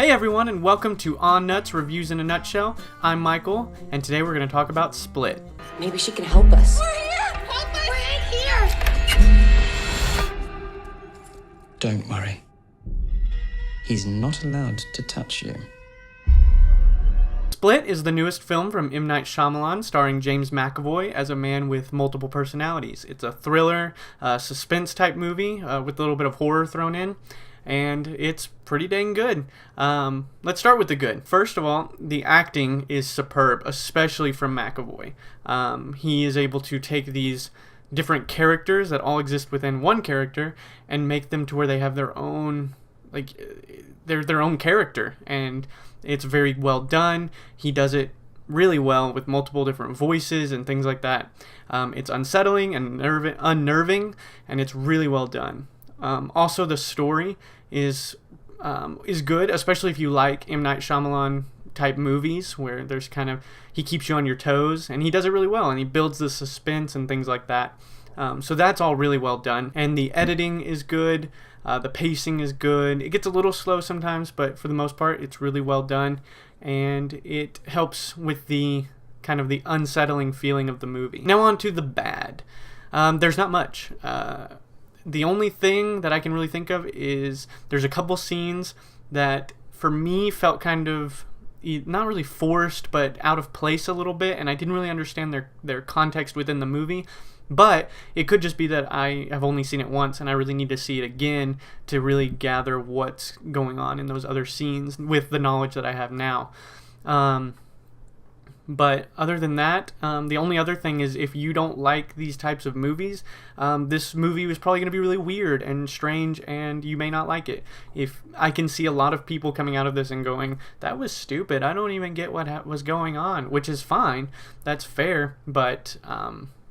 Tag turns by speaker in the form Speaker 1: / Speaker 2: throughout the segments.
Speaker 1: Hey everyone, and welcome to On Nutz Reviews in a Nutshell. I'm Michael, and today we're going to talk about Split.
Speaker 2: Maybe she can help us.
Speaker 3: We're here! Help us! We're in here!
Speaker 4: Don't worry. He's not allowed to touch you.
Speaker 1: Split is the newest film from M. Night Shyamalan, starring James McAvoy as a man with multiple personalities. It's a thriller, suspense-type movie with a little bit of horror thrown in, and it's pretty dang good. Let's start with the good. First of all, the acting is superb, especially from McAvoy. He is able to take these different characters that all exist within one character and make them to where they have their own, their own character, and it's very well done. He does it really well with multiple different voices and things like that. It's unsettling and unnerving, and it's really well done. Also, the story is good, especially if you like M. Night Shyamalan type movies where there's he keeps you on your toes, and he does it really well, and he builds the suspense and things like that. So that's all really well done, and the editing is good. The pacing is good. It gets a little slow sometimes, but for the most part, it's really well done, and it helps with the the unsettling feeling of the movie. Now on to the bad. There's not much. The only thing that I can really think of is there's a couple scenes that for me felt kind of not really forced, but out of place a little bit, and I didn't really understand their context within the movie. But it could just be that I have only seen it once, and I really need to see it again to really gather what's going on in those other scenes with the knowledge that I have now. But other than that, the only other thing is if you don't like these types of movies, this movie was probably going to be really weird and strange, and you may not like it. If I can see a lot of people coming out of this and going, that was stupid, I don't even get what was going on, which is fine, that's fair, but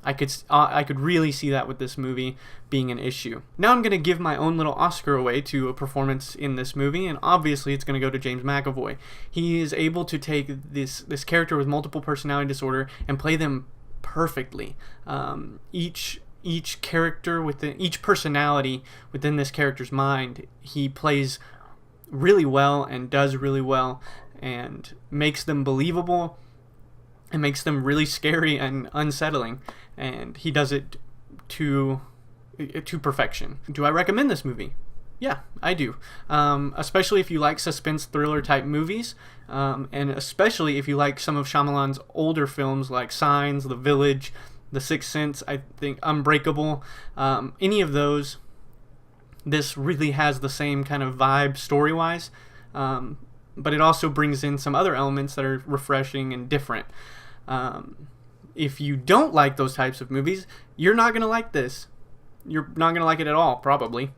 Speaker 1: I could really see that with this movie being an issue. Now I'm going to give my own little Oscar away to a performance in this movie, and obviously it's going to go to James McAvoy. He is able to take this character with multiple personality disorder and play them perfectly. Each character within each personality within this character's mind, he plays really well and does really well and makes them believable. It makes them really scary and unsettling, and he does it to perfection. Do I recommend this movie? Yeah, I do. Especially if you like suspense thriller type movies, and especially if you like some of Shyamalan's older films like Signs, The Village, The Sixth Sense, I think Unbreakable, any of those. This really has the same kind of vibe story-wise, but it also brings in some other elements that are refreshing and different. If you don't like those types of movies, you're not going to like this. You're not going to like it at all, probably.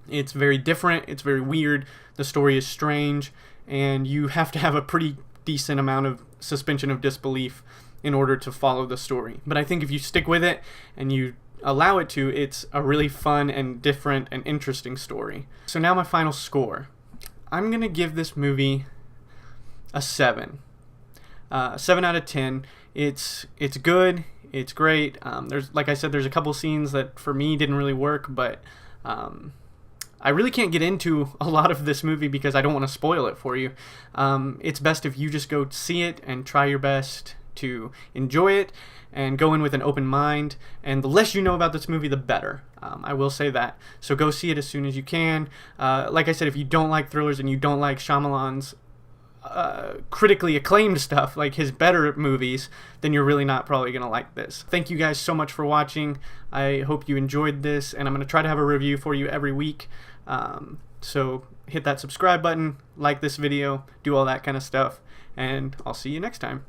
Speaker 1: It's very different, it's very weird, the story is strange, and you have to have a pretty decent amount of suspension of disbelief in order to follow the story. But I think if you stick with it and you allow it to, it's a really fun and different and interesting story. So now my final score. I'm going to give this movie a 7. 7 out of 10. It's good. It's great. There's, like I said, there's a couple scenes that for me didn't really work, but I really can't get into a lot of this movie because I don't want to spoil it for you. It's best if you just go see it and try your best to enjoy it and go in with an open mind. And the less you know about this movie, the better. I will say that. So go see it as soon as you can. Like I said, if you don't like thrillers and you don't like Shyamalan's critically acclaimed stuff, like his better movies, then you're really not probably going to like this. Thank you guys so much for watching. I hope you enjoyed this, and I'm going to try to have a review for you every week. So hit that subscribe button, like this video, do all that kind of stuff, and I'll see you next time.